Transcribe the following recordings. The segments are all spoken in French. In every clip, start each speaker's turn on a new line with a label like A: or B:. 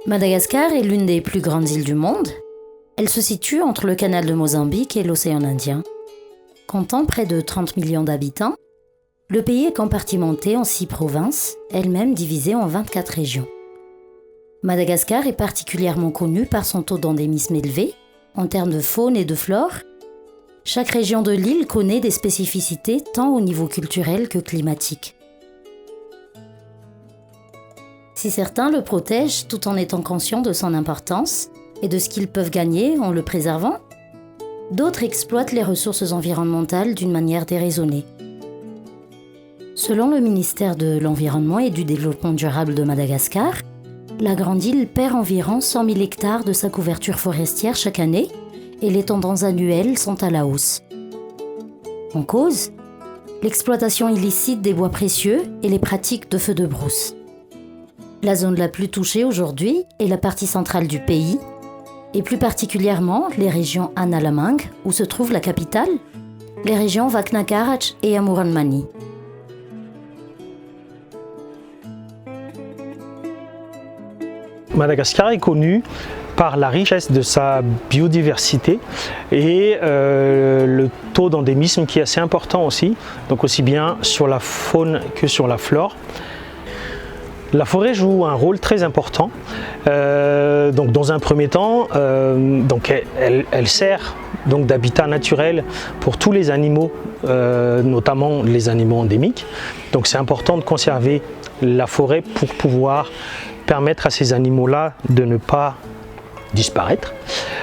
A: Madagascar est l'une des plus grandes îles du monde. Elle se situe entre le canal de Mozambique et l'océan Indien. Comptant près de 30 millions d'habitants, le pays est compartimenté en 6 provinces, elles-mêmes divisées en 24 régions. Madagascar est particulièrement connu par son taux d'endémisme élevé, en termes de faune et de flore. Chaque région de l'île connaît des spécificités tant au niveau culturel que climatique. Si certains le protègent tout en étant conscients de son importance et de ce qu'ils peuvent gagner en le préservant, d'autres exploitent les ressources environnementales d'une manière déraisonnée. Selon le ministère de l'Environnement et du Développement durable de Madagascar, la grande île perd environ 100 000 hectares de sa couverture forestière chaque année et les tendances annuelles sont à la hausse. En cause, l'exploitation illicite des bois précieux et les pratiques de feux de brousse. La zone la plus touchée aujourd'hui est la partie centrale du pays, et plus particulièrement les régions Analamang, où se trouve la capitale, les régions Vaknakarach et Amuranmani.
B: Madagascar est connu par la richesse de sa biodiversité et le taux d'endémisme qui est assez important aussi, donc aussi bien sur la faune que sur la flore. La forêt joue un rôle très important. Donc dans un premier temps, elle sert donc d'habitat naturel pour tous les animaux, notamment les animaux endémiques. Donc c'est important de conserver la forêt pour pouvoir permettre à ces animaux-là de ne pas disparaître.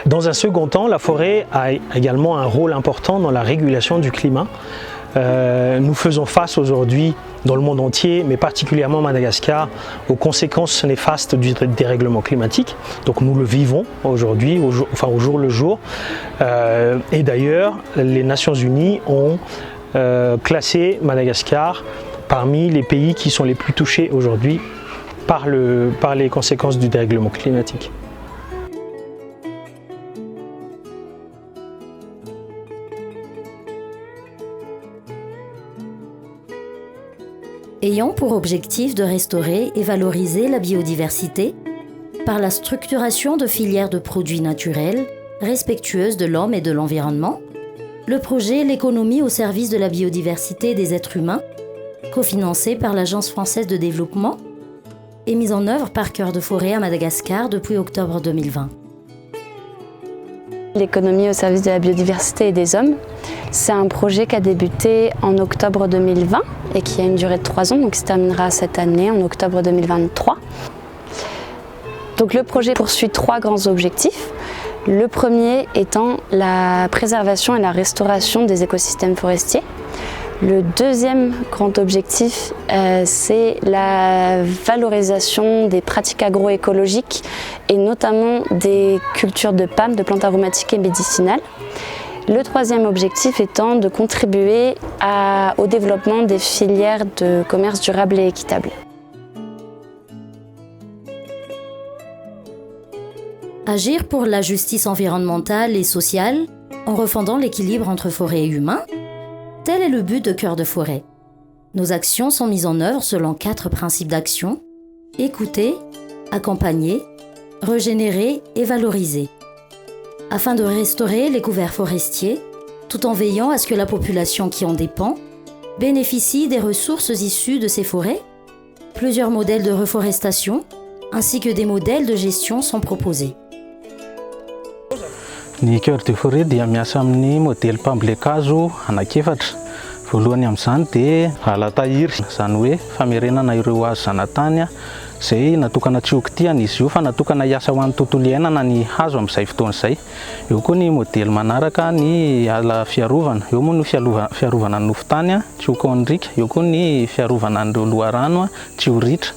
B: Dans un second temps, la forêt a également un rôle important dans la régulation du climat. Nous faisons face aujourd'hui dans le monde entier, mais particulièrement à Madagascar, aux conséquences néfastes du dérèglement climatique. Donc nous le vivons aujourd'hui, au jour le jour. Et d'ailleurs, les Nations Unies ont classé Madagascar parmi les pays qui sont les plus touchés aujourd'hui par les conséquences du dérèglement climatique.
A: Ayant pour objectif de restaurer et valoriser la biodiversité par la structuration de filières de produits naturels respectueuses de l'homme et de l'environnement, le projet L'économie au service de la biodiversité des êtres humains, cofinancé par l'Agence française de développement, est mis en œuvre par Cœur de Forêt à Madagascar depuis octobre 2020.
C: L'économie au service de la biodiversité et des hommes, c'est un projet qui a débuté en octobre 2020 et qui a une durée de 3 ans, donc qui se terminera cette année, en octobre 2023. Donc le projet poursuit 3 grands objectifs. Le premier étant la préservation et la restauration des écosystèmes forestiers. Le deuxième grand objectif, c'est la valorisation des pratiques agroécologiques et notamment des cultures de PAM, de plantes aromatiques et médicinales. Le troisième objectif étant de contribuer au développement des filières de commerce durable et équitable.
A: Agir pour la justice environnementale et sociale en refondant l'équilibre entre forêt et humain, tel est le but de Cœur de Forêt. Nos actions sont mises en œuvre selon 4 principes d'action: écouter, accompagner, régénérer et valoriser, afin de restaurer les couverts forestiers, tout en veillant à ce que la population qui en dépend bénéficie des ressources issues de ces forêts. Plusieurs modèles de reforestation, ainsi que des modèles de gestion sont proposés.
D: Ny Cœur de Forêt dia miasa amin'ny modèle pambolekazo anankiefatra. Voalohany amin'izany dia alatahiry, izany hoe famerenana ireo hazo zanatany izay natokana tsy hokitiana izy io fa natokana hiasa ho an'ny tontolo iainana ny hazo amin'izay fotoana izay. Eo koa ny modèle manaraka ny ala fiarovana, eo moa ny fiarovana ny nofotany tsy ho kondrika, eo koa ny fiarovana an'ireo loharano tsy ho ritra.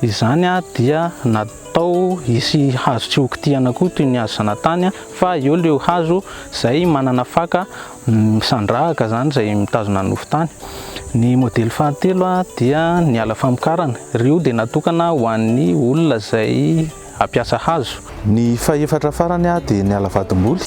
D: Izany dia natao hisy hazo tsy hokitiana koa toy ny hazo zanatany fa eo ilay hazo izay manana faka misandrahaka zany izay mitazona ny nofotany. Ny modèle fahatelo dia ny ala famokarana, ireo dia natokana ho an'ny olona izay hampiasa hazo.
E: Ny fahaefatra farany dia ny ala vatomboly.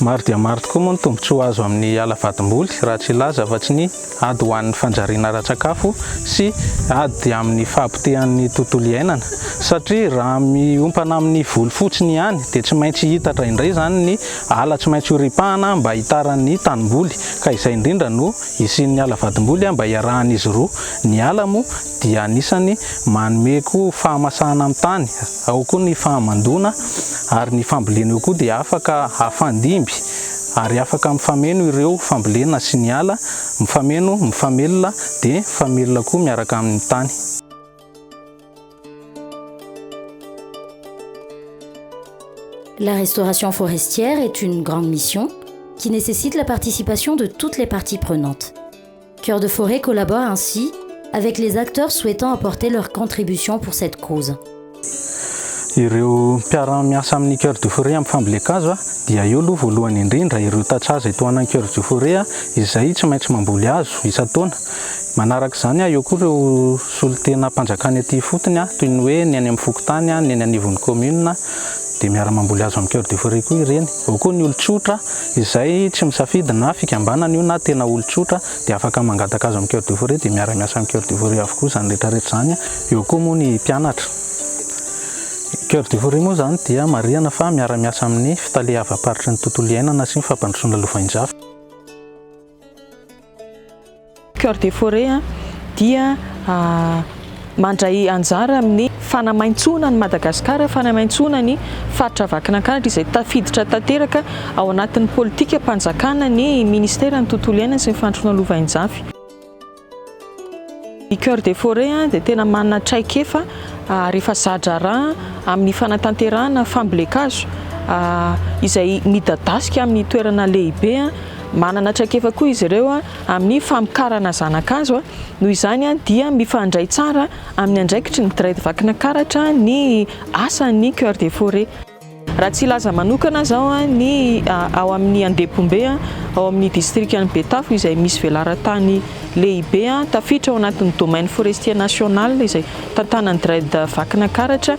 D: Maro dia maro tokoa moa ny tombontsoa azo amin'ny ala vadim-boly raha tsy ilaza afa-tsy ny ady ho an'ny fanjariana ara-tsakafo sy ady amin'ny fahabitehan'ny tontolo iainana satria raha miompana amin'ny voly fotsiny ihany dia tsy maintsy hitatra indray zany ny ala tsy maintsy horipahana mba hitaran'ny tanimboly ka izay indrindra no isian'ny ala vadim-boly mba hiarahan'izy roa. Ny ala moa dia anisany manomeko fahamasahana amin'ny tany, ao koa ny fahamandona ary ny fambolena eo koa dia afaka hafandimby ary afaka mifameno ireo fambolena sy ny ala, mifameno, mifamelona dia mifamelona koa miaraka amin'ny tany.
A: La restauration forestière est une grande mission qui nécessite la participation de toutes les parties prenantes. Cœur de forêt collabore ainsi avec les acteurs souhaitant apporter leur contribution pour cette cause.
D: Ireo mpiara-miasa amin'ny Cœur de Forêt amin'ny fambolena-kazo dia eo aloha voalohany indrindra ireo tatsaza itohanan'ny Cœur de Forêt izay tsy maintsy mamboly hazo isan-taona. Manaraka izany eo koa ireo solitena mpanjakany aty fotony toy ny hoe ny any amin'ny Fokontany, ny any anivon'ny commune dia miara-mamboly hazo amin'ny Cœur de Forêt koa ireny. Ao koa ny olon-tsotra izay tsy misafidy na fikambanana io na tena olon-tsotra dia afaka mangataka hazo amin'ny Cœur de Forêt dia miara-miasa amin'ny Cœur de Forêt avokoa izany rehetrarehetra izany. Eo koa moa ny mpianatra. Cœur de Forêt moa zany dia marihana fa miara-miasa amin'ny fitaleha-avaparitry ny tontolo iainana sy ny fampandrosoana lova-njava.
E: Cœur de Forêt dia mandray anjara amin'ny fanamaintsona ny Madagasikara, fanamaintsona ny faritra Vakinankaratra izay tafiditra tanteraka ao anatin'ny politika mpanjakana ny ministera ny tontolo iainana sy ny fandrosoana lova-njavy. Ny Cœur de Forêt dia tena manana traikefa rehefa zadra raha amin'ny fanatanterahana fambolena-kazo izay midadasika amin'ny toerana lehibe. Manana traikefa koa izy ireo amin'ny famokarana zanakazo. Noho izany dia mifandray tsara amin'ny andraikitry ny Direct Vakinankaratra ny asan'ny Cœur de Forêt. Raha tsy ilaza manokana zao ny ao amin'ny Andebombe ao amin'ny district any Betafo izay misy velaran-tany lehibe tafiditra ao anatin'ny domaine forestier national izay tantanan'ny Direct Vakinankaratra.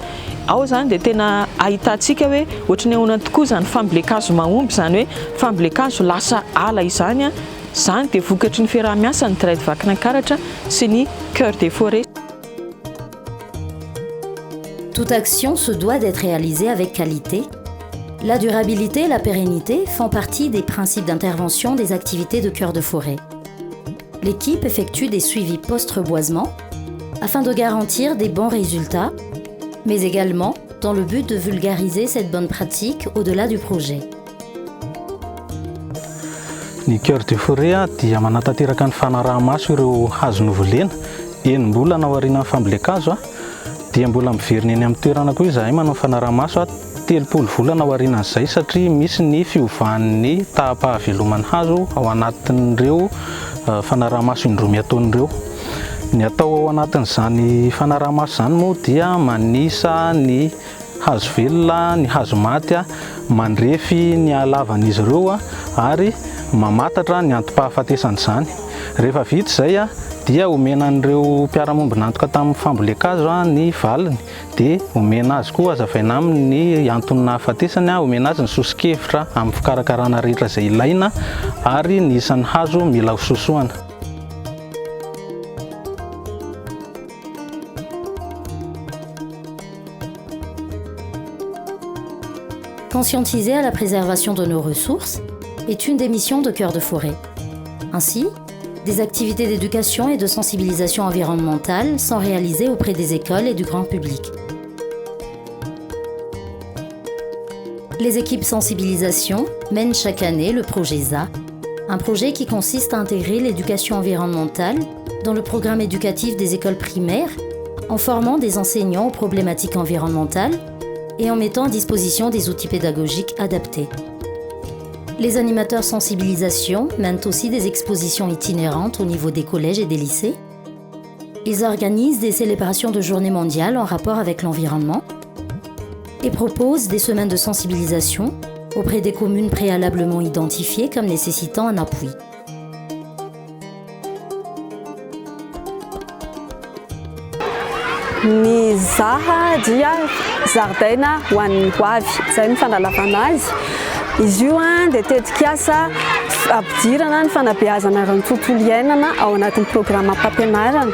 E: Ao zany dia tena ahitantsika hoe ohatrany ahoana tokoa zany fambolena-kazo mahomby, zany hoe fambolena-kazo lasa ala izany. Zany dia vokatry ny fiaraha-miasa ny Direct Vakinankaratra sy ny Cœur de Forêt.
A: Toute action se doit d'être réalisée avec qualité. La durabilité et la pérennité font partie des principes d'intervention des activités de Cœur de Forêt. L'équipe effectue des suivis post-reboisement afin de garantir des bons résultats, mais également dans le but de vulgariser cette bonne pratique au-delà du projet.
D: Ny Cœur de Forêt dia manatanteraka ny fanaraha-maso ireo hazo novolena enim-bolana ao aorian'ny fambolena-kazo dia mbola miverina eny amin'ny toerana koa izahay manao fanaraha-maso 30 volana ao aorian'izay satria misy ny fiovan'ny taham-pahaveloman'ny hazo ao anatin'ireo fanaraha-maso indroa ataon'ireo. Ny atao ao anatin'izany fanaraha-maso zany moa dia manisa ny hazo velona, ny hazo maty mandrefy ny halavan'izy ireo ary mamantatra ny antom-pahafatesan'izany. Rehefa vita izay dia omena an'ireo mpiara-momby nantoka tamin'ny fambolena-kazo ny valiny dia omena azy koa azavaina amin'ny antony nahafatesany, omena azy ny sosikevitra amin'ny fikarakarana rehetra izay ilaina ary ny isan'ny hazo mila hososoana.
A: Conscientiser à la préservation de nos ressources est une des missions de Cœur de Forêt. Ainsi, des activités d'éducation et de sensibilisation environnementale sont réalisées auprès des écoles et du grand public. Les équipes sensibilisation mènent chaque année le projet ZA, un projet qui consiste à intégrer l'éducation environnementale dans le programme éducatif des écoles primaires en formant des enseignants aux problématiques environnementales et en mettant à disposition des outils pédagogiques adaptés. Les animateurs sensibilisation mènent aussi des expositions itinérantes au niveau des collèges et des lycées. Ils organisent des célébrations de journées mondiales en rapport avec l'environnement et proposent des semaines de sensibilisation auprès des communes préalablement identifiées comme nécessitant un appui.
C: Ny zaha dia zaridaina ho an'ny goavy, izay ny fandalavana azy.
F: Izy io dia tetika asa ampidirana ny fanabeazana ny tontolo iainana ao anatin'ny programa mpampianarana.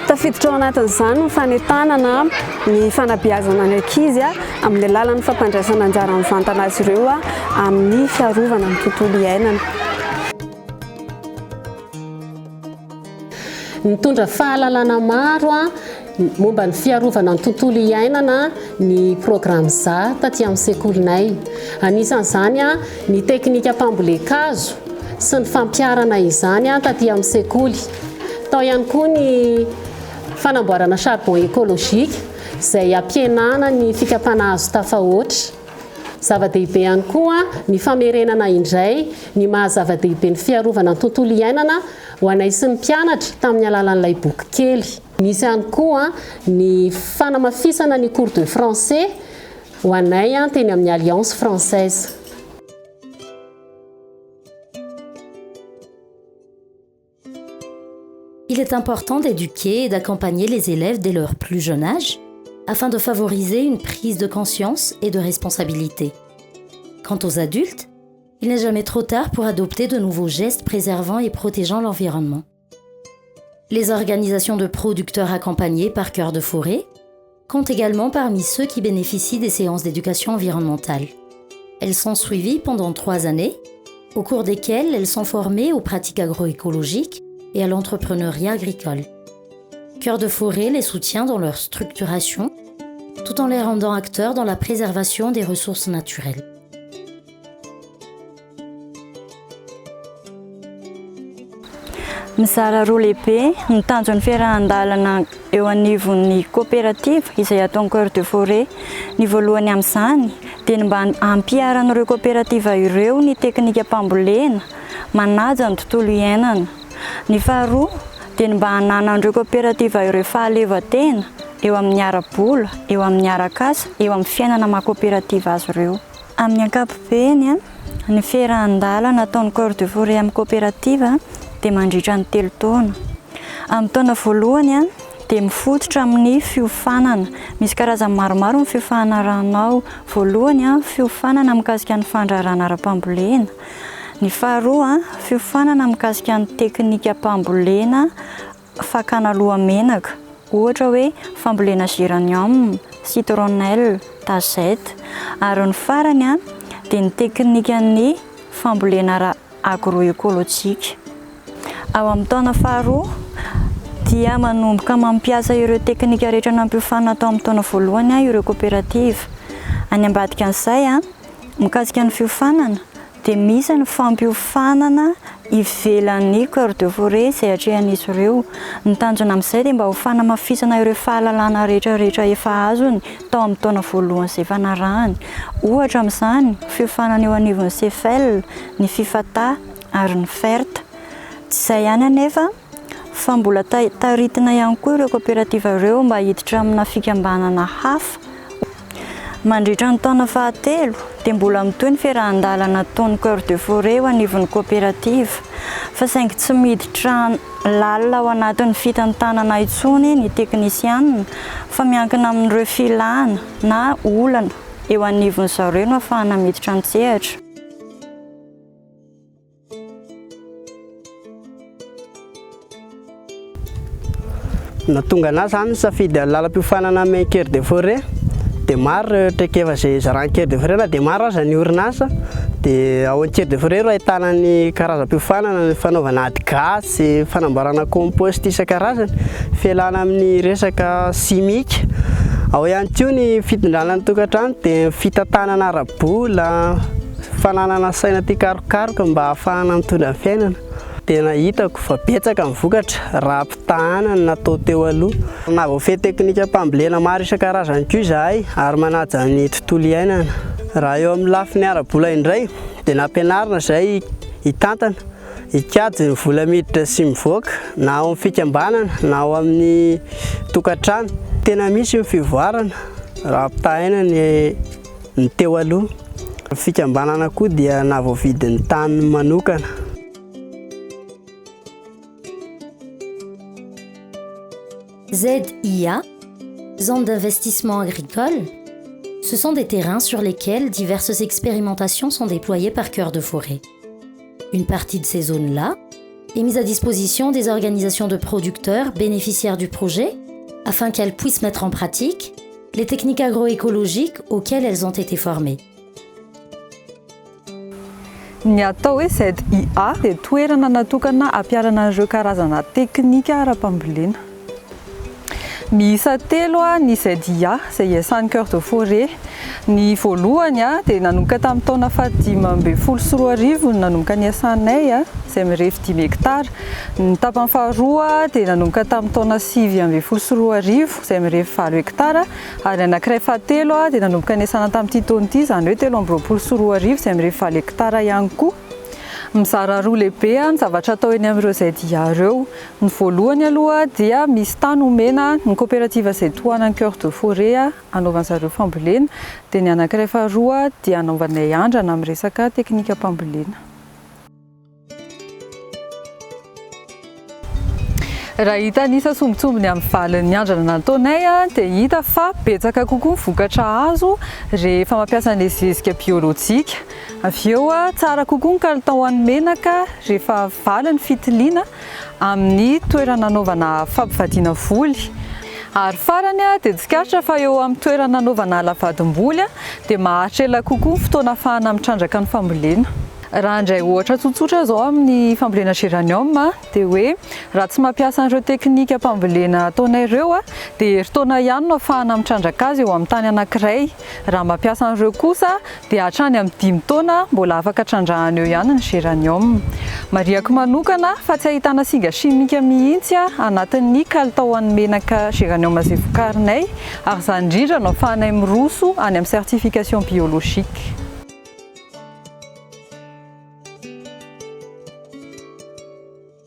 F: Tafiditra ao anatin'izany ny fanentanana ny fanabeazana ny ankizy amin'ny alalan'ny fampandraisana anjara mivantana azy ireo amin'ny fiarovana ny tontolo iainana.
G: Mitondra fahalalana maro momba ny fiarovana ny tontolo iainana ny programme ZA taty amin'ny sekolinay. Anisan'izany ny teknika mpambolekazo sy ny fampiarana izany taty amin'ny sekoly. Tao ihany koa ny fanamboarana charbon écologique izay ampihenana ny fikapana hazo tafahoatra. Zava-dehibe ihany koa ny famerenana indray ny mahazava-dehibe ny fiarovana ny tontolo iainana ho anay sy ny mpianatra tamin'ny alalan'ilay boky kely. Misy ihany koa ny fanamafisana ny cours de français ho anay teny amin'ny Alliance française.
A: Il est important d'éduquer et d'accompagner les élèves dès leur plus jeune âge afin de favoriser une prise de conscience et de responsabilité. Quant aux adultes, il n'est jamais trop tard pour adopter de nouveaux gestes préservant et protégeant l'environnement. Les organisations de producteurs accompagnés par Cœur de Forêt comptent également parmi ceux qui bénéficient des séances d'éducation environnementale. Elles sont suivies pendant 3 années, au cours desquelles elles sont formées aux pratiques agroécologiques et à l'entrepreneuriat agricole. Cœur de Forêt les soutient dans leur structuration, tout en les rendant acteurs dans la préservation des ressources naturelles.
H: Mizara roa lehibe ny tanjon'ny fiarahan-dalana eo anivon'ny coopérative izay ataon'ny Cœur de Forêt. Ny voalohany amin'izany dia ny mba hampiaran'ireo coopérative ireo ny teknika mpambolena manaja ny tontolo iainana. Ny faharoa dia ny mba hananan'ireo coopérative ireo fahaleovantena eo amin'ny ara-bola, eo amin'ny arak'asa, eo amin'ny fiainana maha-coopérative azy ireo. Amin'ny ankapobeny ny fiarahan-dalana ataon'ny Cœur de Forêt amin'ny coopérative dia mandritra ny 3 taona. Amin'ny taona voalohany dia mifototra amin'ny fiofanana. Misy karazany maromaro ny fiofana ranao. Voalohany fiofanana mikasika ny fandrarana ara-pambolena. Ny faharoa fiofanana mikasika ny teknika mpambolena fakana lohamenaka. Ohatra hoe fambolena géranium, citronnelle, tazety. Ary ny farany dia ny teknikan'ny fambolena agroécologique. Ao amin'ny taona faharoa dia manomboka mampiasa ireo teknika rehetra nampiofanana tao amin'ny taona voalohany ireo coopérative. Any ambadika an'izay mikasika ny fiofanana dia misy ny fampiofanana ivelan'ny Cœur de Forêt izay atrehan'izy ireo. Ny tanjona amin'izay dia mba ho fanamafisana ireo fahalalana rehetrarehetra efa azony tao amin'ny taona voalohany izay fanarahany. Ohatra amin'izany fiofanana eo anivon'ny CFL, ny FIFATA ary ny FERT. Izay ihany anefa fa mbola taritina ihany koa ireo coopérative ireo mba hiditra amina fikambanana hafa. Mandritra ny taona fahatelo dia mbola mitohy ny fiarahan-dalana ataon'ny Cœur de Forêt ho anivon'ny coopérative. Fa saingy tsy miditra lalina ao anatin'ny fitantanana intsony ny teknisianina fa miankina amin'ireo filàna na olana eo anivon'ny zareo no ahafahana miditra mitsehatra.
I: Nahatonga anahy zany safidy lalam-piofanana amin'ny Cœur de Forêt dia maro traikefa izay zaran'ny Cœur de Forêt na dia maro aza ny orinasa dia ao amin'ny Cœur de Forêt ro ahitana ny karazam-piofanana, ny fanaovana ady gasy, fanamboarana compost isan-karazany, fialana amin'ny resaka simika. Ao ihany koa ny fitondrana ny tokantrano dia fitantanana ara-bola, fananana saina tia karokaroka mba ahafahana mitondra ny fiainana. Tena hitako fa betsaka ny vokatra raha ampitahana ny natao teo aloha. Na voafehy teknika mpambolena maro isan-karazany koa izahay ary manaja ny tontolo iainana. Raha eo amin'ny lafiny ara-bola indray dia nampianarina izay hitantana hikajy ny vola miditra sy mivoaka na ao amin'ny fikambanana na ao amin'ny tokantrano. Tena misy ny fivoarana raha ampitahana ny teo aloha. Fikambanana koa dia na voavidy ny tany manokana.
A: ZIA, Zone d'investissement agricole, Ce sont des terrains sur lesquels diverses expérimentations sont déployées par Cœur de Forêt. Une partie de ces zones-là est mise à disposition des organisations de producteurs bénéficiaires du projet afin qu'elles puissent mettre en pratique les techniques agroécologiques auxquelles elles ont été formées.
J: Ny atao hoe ZIA dia toerana natokana ampiarana an'ireo karazana teknika ara-pambolena. Miisa 3 ny ZIA izay iasan'ny Cœur de Forêt. Ny voalohany dia nanomboka tamin'ny taona 2014 nanomboka ny iasanay izay mirefy 10 hektara. Ny tapany faharoa dia nanomboka tamin'ny taona 2014 izay mirefy 4 hektara. Ary anankiray fahatelo dia nanomboka ny iasana tamin'ity taona ity izany hoe 2014 izay mirefy 4 hektara ihany koa. Mizara roa lehibe ny zavatra atao eny amin'ireo ZIA ireo. Ny voalohany aloha dia misy tany omena ny coopérative izay tohanan'ny Cœur de Forêt anaovana zareo fambolena. Dia ny anankiray faharoa dia anaovanay andrana amin'ny resaka teknika fambolena. Raha hita ny isa sombitsombiny amin'ny valin'ny andrana nataonay dia hita fa betsaka kokoa ny vokatra azo rehefa mampiasa ny zezika biolojika. Avy eo tsara kokoa ny kalitao an'ny menaka rehefa valiny fitiliana amin'ny toerana anaovana fampivadiana voly. Ary farany dia tsikatratra fa eo amin'ny toerana anaovana lavadim-boly dia maharitra ela kokoa ny fotoana ahafahana mitrandraka ny fambolena. Raha indray ohatra tsotsotra zao amin'ny fambolena géranium dia hoe raha tsy mampiasa an'ireo teknika fambolena ataonay ireo dia herintaona ihany no ahafahana mitrandraka azy eo amin'ny tany anankiray. Raha mampiasa an'ireo kosa dia hatrany amin'ny 5 taona mbola afaka trandrahana eo ihany ny géranium. Mariako manokana fa tsy ahitana singa chimique mihitsy anatin'ny kalitao an'ny menaka géranium izay vokarinay ary izany indrindra no ahafahanay miroso any amin'ny certification biologique.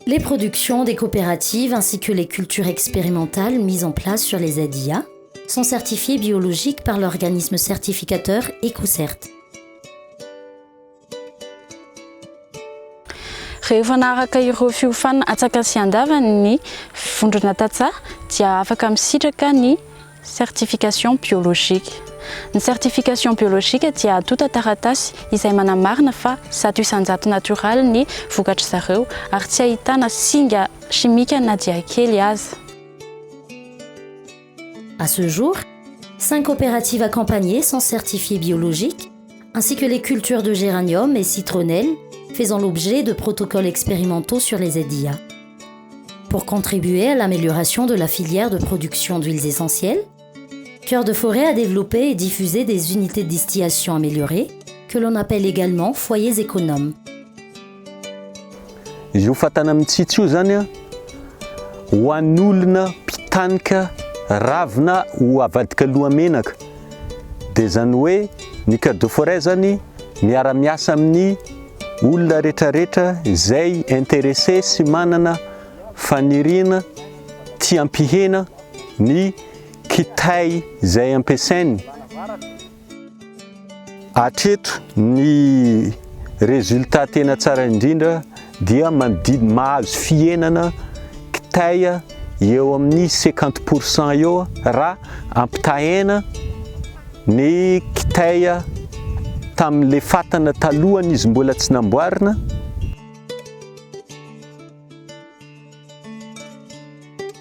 A: Les productions des coopératives ainsi que les cultures expérimentales mises en place sur les ZIA sont certifiées biologiques par l'organisme certificateur EcoCert.
C: Rehefa naharaka ireo fiofana atsakasy andavany ny vondrona tatsa dia afaka misitraka ny certification biologique. Ny certification biologique dia tota taratasy izay manamarina fa zato isan-jato natoraly ny vokatra zareo ary tsy ahitana singa chimique na dia kely aza.
A: À ce jour, 5 coopératives accompagnées sont certifiées biologiques, ainsi que les cultures de géranium et citronnelle faisant l'objet de protocoles expérimentaux sur les ZIA. Pour contribuer à l'amélioration de la filière de production d'huiles essentielles, Cœur de Forêt a développé et diffusé des unités de distillation améliorées, que l'on appelle également foyers économes.
K: Io fatana mitsitsy io zany ho an'olona mpitanika ravina ho avadika lohamenaka. Dia zany hoe ny Cœur de Forêt zany miara-miasa amin'ny olona rehetrarehetra izay intéressé sy manana faniriana tia ampihena ny kitay izay ampiasainy. Hatreto ny résultat tena tsara indrindra dia mahazo fihenana kitay eo amin'ny 50% eo raha ampitahena ny kitay tamin'le fatana talohany izy mbola tsy namboarina.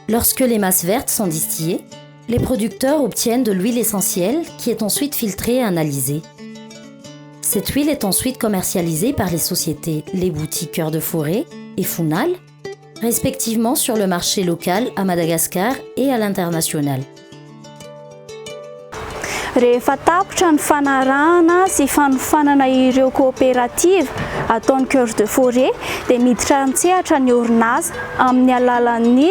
A: Lorsque les masses vertes sont distillées, les producteurs obtiennent de l'huile essentielle qui est ensuite filtrée et analysée. Cette huile est ensuite commercialisée par les sociétés Les Boutiques Cœur de Forêt et Funal, respectivement sur le marché local à Madagascar et à l'international.
L: Rehefa tapitra ny fanarahana sy fanofanana ireo coopérative ataon'ny Cœur de Forêt dia miditra an-tsehatra ny orinasa amin'ny alalan'ny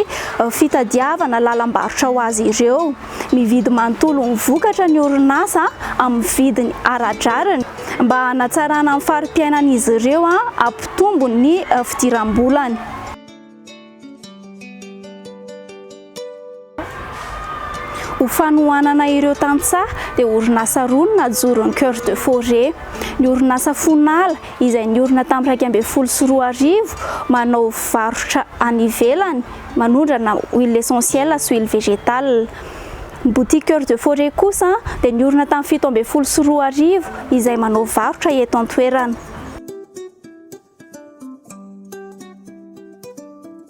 L: fitadiavana lalam-barotra ho azy ireo. Mividy manontolo ny vokatra ny orinasa amin'ny vidiny ara-drariny mba hanatsarana amin'ny fari-piainan'izy ireo ampitombo ny fidiram-bolany. Ho fanohanana ireo tantsaha dia orinasa roa no najorin'ny Cœur de Forêt. Ny orinasa Funal izay niorina tamin'ny 2014 manao varotra any ivelany manondrana huile essentielle sy huile végétale. Ny boutique Cœur de Forêt kosa dia niorina tamin'ny 7 izay manao varotra eto an-toerana.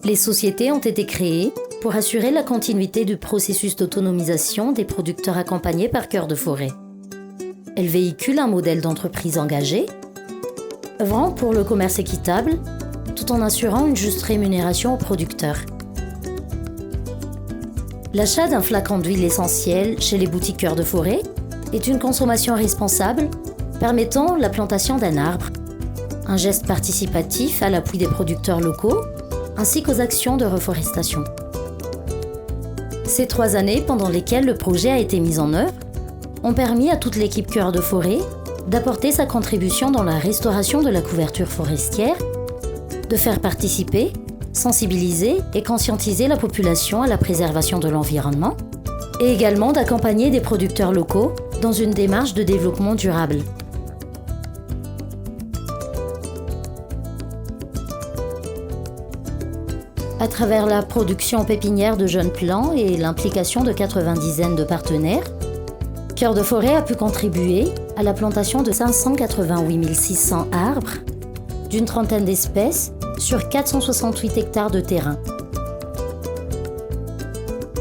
A: Les sociétés ont été créées pour assurer la continuité du processus d'autonomisation des producteurs accompagnés par Cœur de Forêt. Elles véhiculent un modèle d'entreprise engagé, œuvrant pour le commerce équitable, tout en assurant une juste rémunération aux producteurs. L'achat d'un flacon d'huile essentielle chez les boutiques Cœur de Forêt est une consommation responsable permettant la plantation d'un arbre, un geste participatif à l'appui des producteurs locaux ainsi qu'aux actions de reforestation. Ces 3 années pendant lesquelles le projet a été mis en œuvre ont permis à toute l'équipe Cœur de Forêt d'apporter sa contribution dans la restauration de la couverture forestière, de faire participer, sensibiliser et conscientiser la population à la préservation de l'environnement et également d'accompagner des producteurs locaux dans une démarche de développement durable. À travers la production pépinière de jeunes plants et l'implication de 90 de partenaires, Cœur de Forêt a pu contribuer à la plantation de 588 600 arbres, d'une trentaine d'espèces, sur 468 hectares de terrain.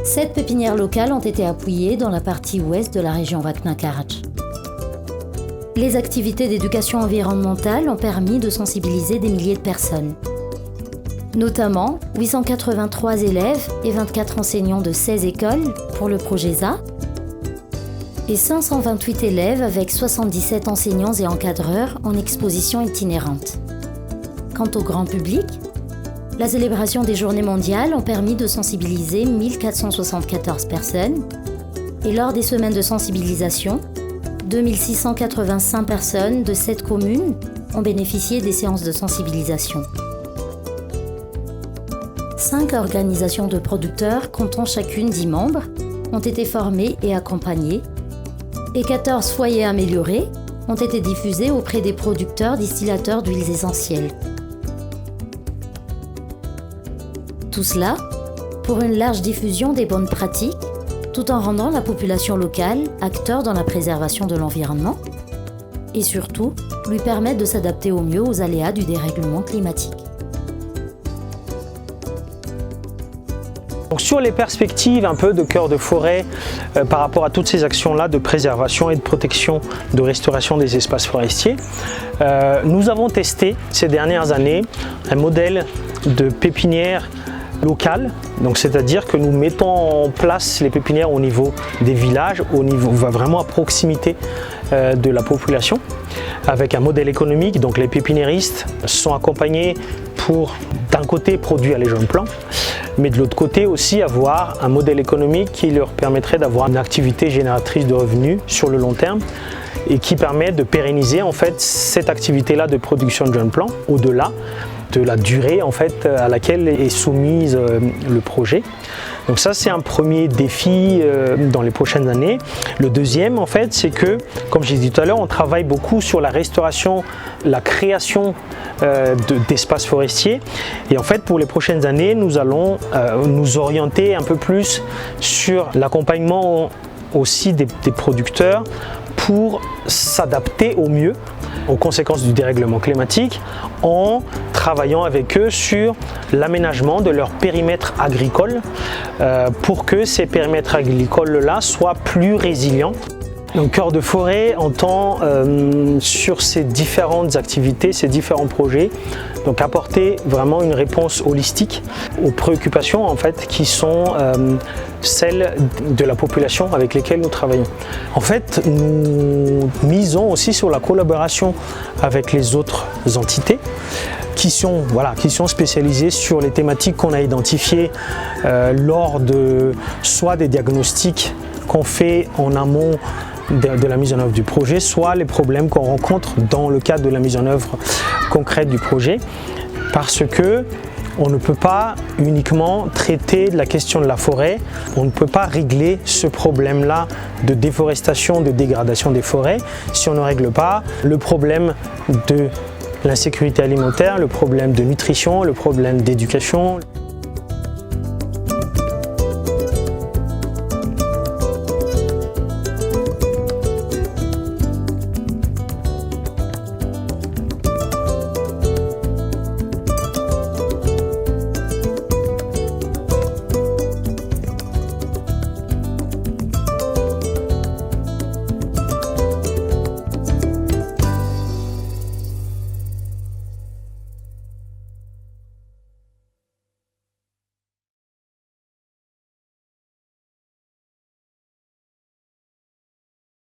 A: 7 pépinières locales ont été appuyées dans la partie ouest de la région Vakna-Karaj. Les activités d'éducation environnementale ont permis de sensibiliser des milliers de personnes. Notamment 883 élèves et 24 enseignants de 16 écoles pour le projet ZA et 528 élèves avec 77 enseignants et encadreurs en exposition itinérante. Quant au grand public, la célébration des Journées mondiales ont permis de sensibiliser 1474 personnes et lors des semaines de sensibilisation, 2685 personnes de 7 communes ont bénéficié des séances de sensibilisation. 5 organisations de producteurs comptant chacune 10 membres ont été formées et accompagnées et 14 foyers améliorés ont été diffusés auprès des producteurs distillateurs d'huiles essentielles. Tout cela pour une large diffusion des bonnes pratiques tout en rendant la population locale acteur dans la préservation de l'environnement et surtout lui permettre de s'adapter au mieux aux aléas du dérèglement climatique.
B: Donc sur les perspectives un peu de Cœur de Forêt par rapport à toutes ces actions-là de préservation et de protection, de restauration des espaces forestiers, nous avons testé ces dernières années un modèle de pépinière locale, donc c'est-à-dire que nous mettons en place les pépinières au niveau des villages, vraiment à proximité de la population, avec un modèle économique. Donc les pépiniéristes sont accompagnés pour d'un côté produire les jeunes plants, mais de l'autre côté aussi avoir un modèle économique qui leur permettrait d'avoir une activité génératrice de revenus sur le long terme et qui permet de pérenniser en fait cette activité-là de production de jeunes plants au-delà de la durée en fait à laquelle est soumise le projet. Donc ça c'est un premier défi dans les prochaines années. Le deuxième en fait c'est que, comme j'ai dit tout à l'heure, on travaille beaucoup sur la restauration, la création d'espaces forestiers et en fait pour les prochaines années nous allons nous orienter un peu plus sur l'accompagnement aussi des producteurs pour s'adapter au mieux aux conséquences du dérèglement climatique en travaillant avec eux sur l'aménagement de leur périmètre agricole pour que ces périmètres agricoles-là soient plus résilients. Donc Cœur de Forêt entend sur ces différentes activités, ces différents projets, donc apporter vraiment une réponse holistique aux préoccupations en fait qui sont celles de la population avec lesquelles nous travaillons. En fait, nous misons aussi sur la collaboration avec les autres entités qui sont spécialisées sur les thématiques qu'on a identifiées lors de soit des diagnostics qu'on fait en amont de la mise en œuvre du projet, soit les problèmes qu'on rencontre dans le cadre de la mise en œuvre concrète du projet, parce que on ne peut pas uniquement traiter de la question de la forêt, on ne peut pas régler ce problème-là de déforestation, de dégradation des forêts si on ne règle pas le problème de l'insécurité alimentaire, le problème de nutrition, le problème d'éducation.